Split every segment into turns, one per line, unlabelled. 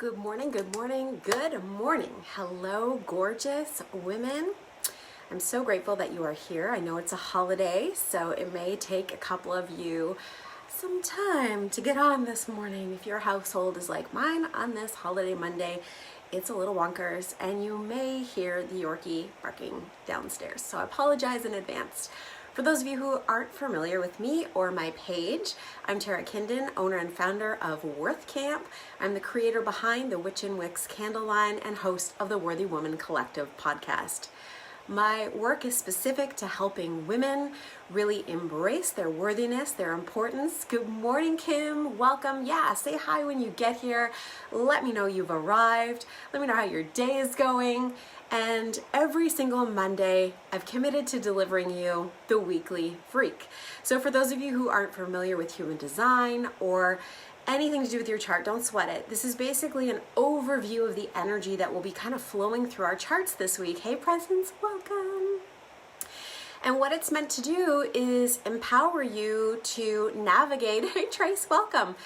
Good morning, good morning, good morning. Hello, gorgeous women. I'm so grateful that you are here. I know it's a holiday, so it may take a couple of you some time to get on this morning. If your household is like mine on this holiday Monday, it's a little wonkers, and you may hear the Yorkie barking downstairs. So I apologize in advance. For those of you who aren't familiar with me or my page, I'm Tara Kindon, owner and founder of Worth Camp. I'm the creator behind the Witch and Wicks candle line and host of the Worthy Woman Collective podcast. My work is specific to helping women really embrace their worthiness, their importance. Good morning, Kim. Welcome. Yeah, say hi when you get here. Let me know you've arrived. Let me know how your day is going. And every single Monday, I've committed to delivering you the Weekly FreQ. So for those of you who aren't familiar with human design or anything to do with your chart, don't sweat it. This is basically an overview of the energy that will be kind of flowing through our charts this week. Hey, presents, welcome. And what it's meant to do is empower you to navigate, hey Trace, welcome,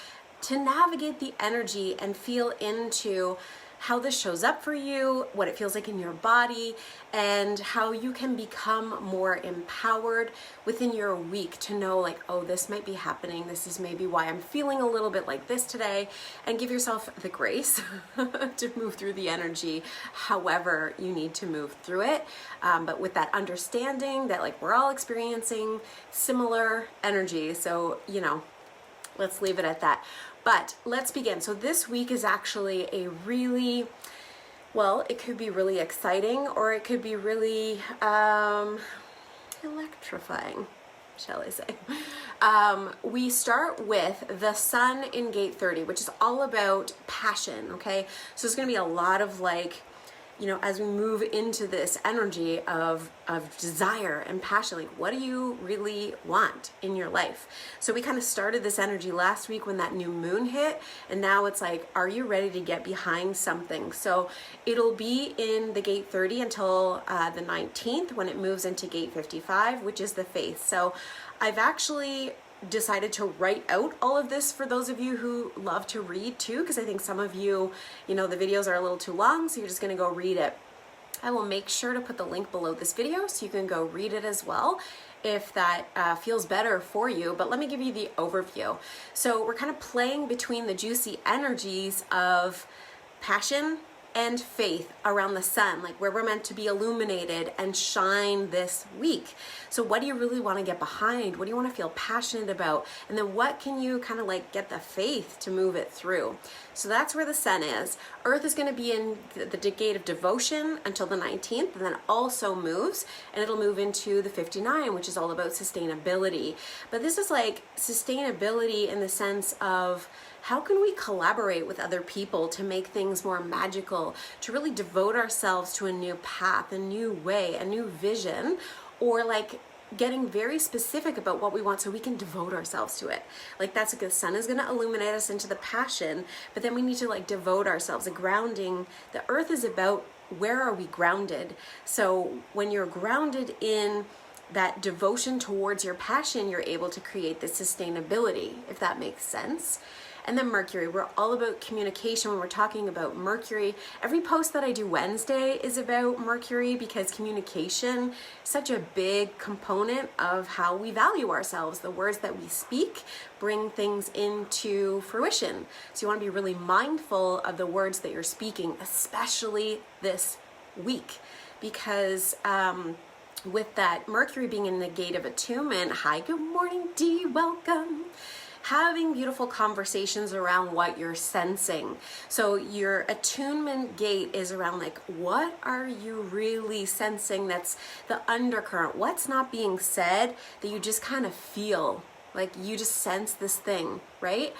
to navigate the energy and feel into how this shows up for you, what it feels like in your body, and how you can become more empowered within your week to know like, oh, this might be happening. This is maybe why I'm feeling a little bit like this today, and give yourself the grace to move through the energy however you need to move through it. But with that understanding that like we're all experiencing similar energy. So, let's leave it at that. But let's begin. So this week is actually a really, it could be really exciting or it could be really electrifying, shall I say. We start with the sun in gate 30, which is all about passion, okay? So it's going to be a lot of as we move into this energy of desire and passion, like what do you really want in your life? So we kind of started this energy last week when that new moon hit, and now it's like, are you ready to get behind something? So it'll be in the gate 30 until the 19th when it moves into gate 55, which is the faith. So I've actually decided to write out all of this for those of you who love to read too, because I think some of you, the videos are a little too long, so you're just going to go read it. I will make sure to put the link below this video so you can go read it as well if that feels better for you. But let me give you the overview. So we're kind of playing between the juicy energies of passion and faith around the sun, like where we're meant to be illuminated and shine this week. So what do you really want to get behind? What do you want to feel passionate about? And then what can you kind of get the faith to move it through? So that's where the sun is. Earth is going to be in the gate of devotion until the 19th, and then also moves, and it'll move into the 59, which is all about sustainability. But this is like sustainability in the sense of how can we collaborate with other people to make things more magical, to really devote ourselves to a new path, a new way, a new vision, or getting very specific about what we want so we can devote ourselves to it. That's the sun is going to illuminate us into the passion, but then we need to devote ourselves. The grounding, the earth is about where are we grounded. So when you're grounded in that devotion towards your passion, you're able to create the sustainability, if that makes sense. And then Mercury, we're all about communication when we're talking about Mercury. Every post that I do Wednesday is about Mercury because communication is such a big component of how we value ourselves. The words that we speak bring things into fruition. So you want to be really mindful of the words that you're speaking, especially this week, because with that Mercury being in the gate of attunement, hi, good morning, Dee, welcome. Having beautiful conversations around what you're sensing. So your attunement gate is around what are you really sensing that's the undercurrent? What's not being said that you just kind of feel, you just sense this thing, right?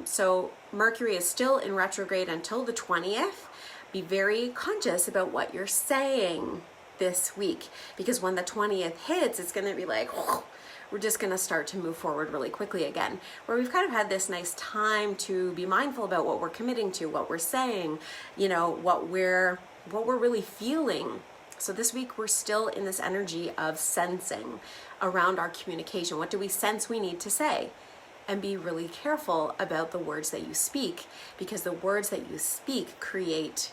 So Mercury is still in retrograde until the 20th. Be very conscious about what you're saying this week, because when the 20th hits, it's going to be we're just going to start to move forward really quickly again, where we've kind of had this nice time to be mindful about what we're committing to, what we're saying, what we're really feeling. So this week we're still in this energy of sensing around our communication. What do we sense we need to say? and be really careful about the words that you speak, because the words that you speak create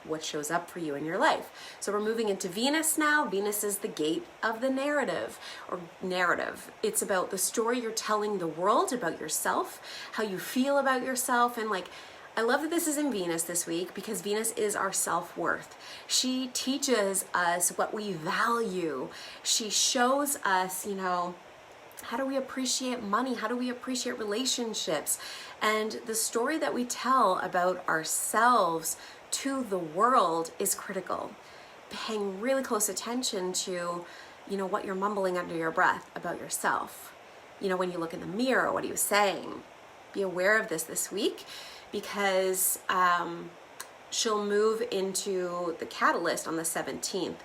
what shows up for you in your life. So we're moving into Venus now. Venus is the gate of the narrative, or narrative. It's about the story you're telling the world about yourself, how you feel about yourself. And like, I love that this is in Venus this week, because Venus is our self-worth. She teaches us what we value. She shows us, you know, how do we appreciate money? How do we appreciate relationships? And the story that we tell about ourselves to the world is critical. Paying really close attention to, you know, what you're mumbling under your breath about yourself. You know, when you look in the mirror, what are you saying? Be aware of this week, because she'll move into the catalyst on the 17th.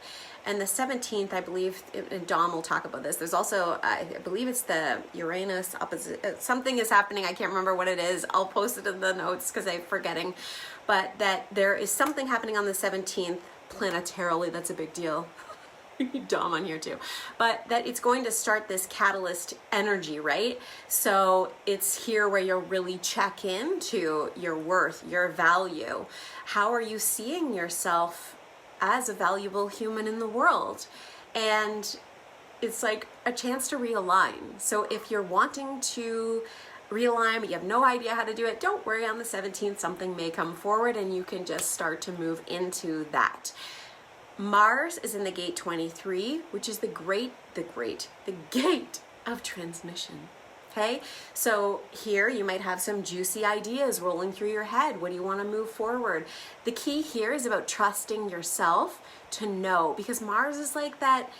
And the 17th, I believe, and Dom will talk about this, there's also, I believe it's the Uranus opposite, something is happening, I can't remember what it is, I'll post it in the notes because I'm forgetting, but that there is something happening on the 17th, planetarily, that's a big deal. Dom on here too, but that it's going to start this catalyst energy, right? So it's here where you'll really check into your worth, your value. How are you seeing yourself as a valuable human in the world? And it's like a chance to realign. So if you're wanting to realign, but you have no idea how to do it, don't worry, on the 17th, something may come forward and you can just start to move into that. Mars is in the gate 23, which is the gate of transmission. Okay, so here you might have some juicy ideas rolling through your head. What do you want to move forward? The key here is about trusting yourself to know, because Mars is like that.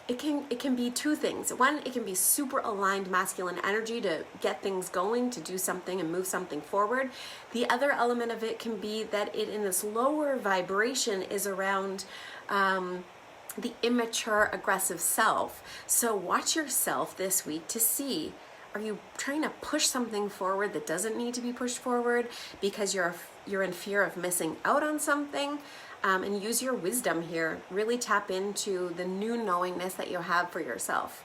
It can be two things. One, it can be super aligned masculine energy to get things going, to do something and move something forward. The other element of it can be that it, in this lower vibration, is around the immature, aggressive self. So watch yourself this week to see, are you trying to push something forward that doesn't need to be pushed forward because you're in fear of missing out on something? And use your wisdom here. Really tap into the new knowingness that you have for yourself.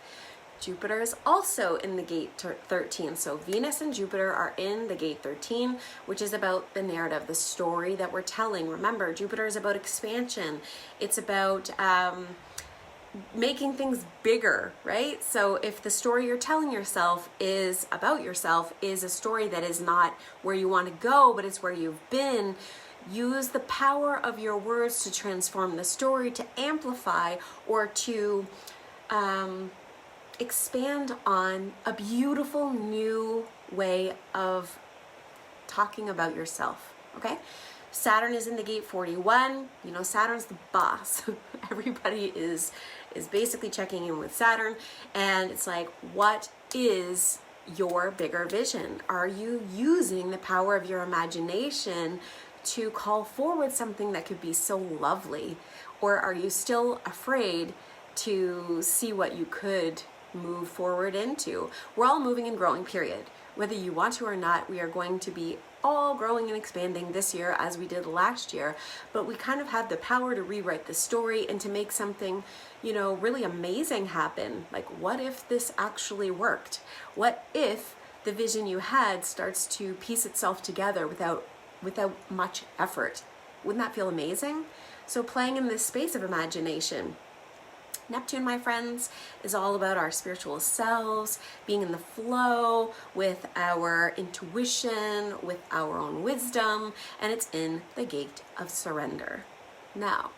Jupiter is also in the gate 13. So Venus and Jupiter are in the gate 13, which is about the narrative, the story that we're telling. Remember, Jupiter is about expansion. It's about making things bigger, right? So if the story you're telling yourself is about yourself, is a story that is not where you want to go, but it's where you've been, use the power of your words to transform the story, to amplify, or to expand on a beautiful new way of talking about yourself, okay? Saturn is in the gate 41. You know, Saturn's the boss. Everybody is basically checking in with Saturn, and it's like, what is your bigger vision? Are you using the power of your imagination to call forward something that could be so lovely? Or are you still afraid to see what you could move forward into? We're all moving and growing, period. Whether you want to or not, we are going to be all growing and expanding this year as we did last year, but we kind of have the power to rewrite the story and to make something, you know, really amazing happen. Like, what if this actually worked? What if the vision you had starts to piece itself together without much effort? Wouldn't that feel amazing? So playing in this space of imagination. Neptune, my friends, is all about our spiritual selves, being in the flow with our intuition, with our own wisdom, and it's in the gate of surrender. Now,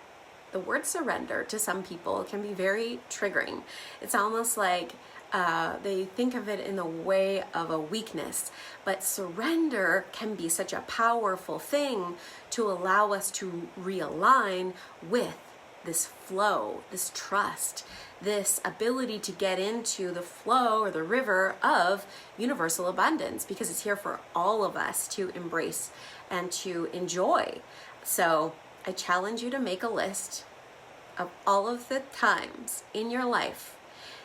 the word surrender to some people can be very triggering. It's almost like they think of it in the way of a weakness, but surrender can be such a powerful thing to allow us to realign with this flow, this trust, this ability to get into the flow or the river of universal abundance, because it's here for all of us to embrace and to enjoy. So I challenge you to make a list of all of the times in your life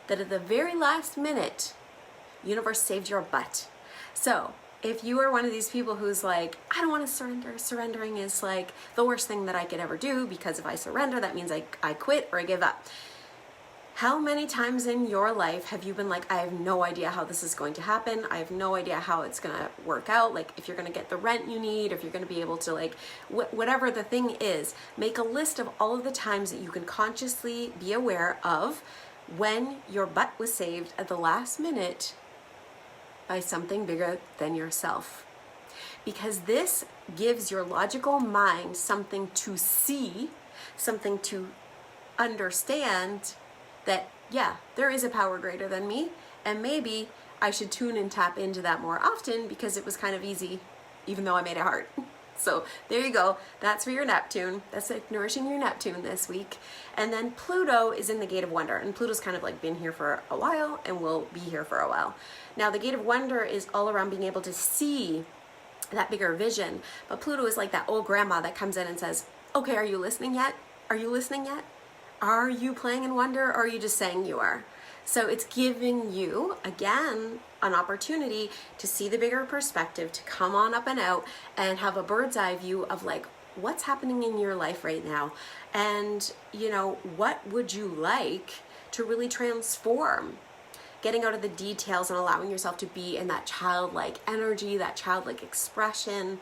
that at the very last minute, universe saved your butt. So if you are one of these people who's like, I don't want to surrender, surrendering is like the worst thing that I could ever do, because if I surrender, that means I quit or I give up. How many times in your life have you been like, I have no idea how this is going to happen. I have no idea how it's going to work out. Like if you're going to get the rent you need, if you're going to be able to like, whatever the thing is, make a list of all of the times that you can consciously be aware of when your butt was saved at the last minute by something bigger than yourself. Because this gives your logical mind something to see, something to understand, that, yeah, there is a power greater than me, and maybe I should tune and tap into that more often because it was kind of easy, even though I made it hard. So there you go. That's for your Neptune. That's like nourishing your Neptune this week. And then Pluto is in the Gate of Wonder, and Pluto's kind of like been here for a while and will be here for a while. Now, the Gate of Wonder is all around being able to see that bigger vision, but Pluto is like that old grandma that comes in and says, okay, are you listening yet? Are you listening yet? Are you playing in wonder, or are you just saying you are? So it's giving you, again, an opportunity to see the bigger perspective, to come on up and out and have a bird's eye view of like, what's happening in your life right now? And, you know, what would you like to really transform? Getting out of the details and allowing yourself to be in that childlike energy, that childlike expression,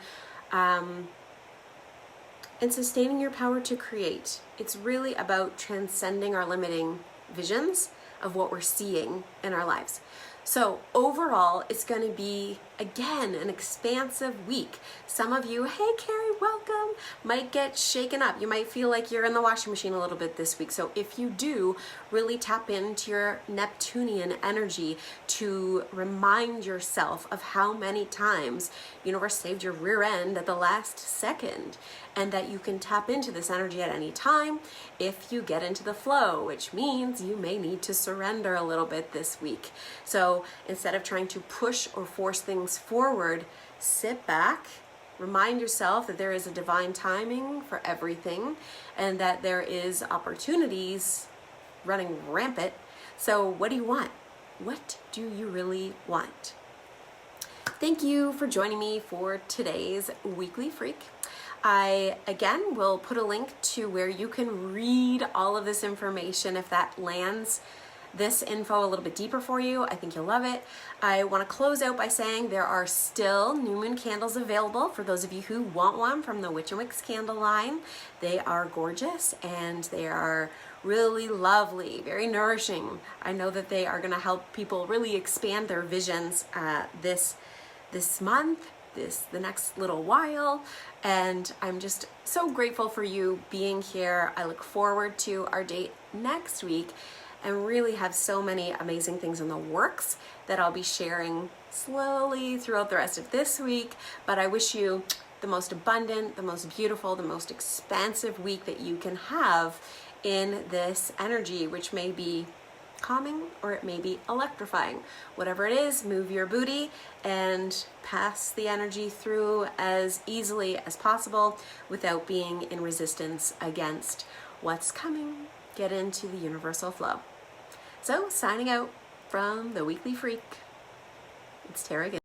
and sustaining your power to create. It's really about transcending our limiting visions of what we're seeing in our lives. So overall, it's going to be, again, an expansive week. Some of you, hey Carrie, welcome, might get shaken up. You might feel like you're in the washing machine a little bit this week. So if you do, really tap into your Neptunian energy to remind yourself of how many times universe saved your rear end at the last second, and that you can tap into this energy at any time if you get into the flow, which means you may need to surrender a little bit this week. So instead of trying to push or force things forward, sit back, remind yourself that there is a divine timing for everything and that there is opportunities running rampant. So what do you want? What do you really want? Thank you for joining me for today's Weekly Freak. I, again, will put a link to where you can read all of this information if that lands this info a little bit deeper for you. I think you'll love it. I want to close out by saying there are still new moon candles available for those of you who want one from the Witch and Wicks candle line. They are gorgeous and they are really lovely, very nourishing. I know that they are going to help people really expand their visions this month, the next little while, and I'm just so grateful for you being here. I look forward to our date next week and really have so many amazing things in the works that I'll be sharing slowly throughout the rest of this week. But I wish you the most abundant, the most beautiful, the most expansive week that you can have in this energy, which may be calming or it may be electrifying. Whatever it is, move your booty and pass the energy through as easily as possible without being in resistance against what's coming. Get into the universal flow. So, signing out from the Weekly Freak, it's Tara again.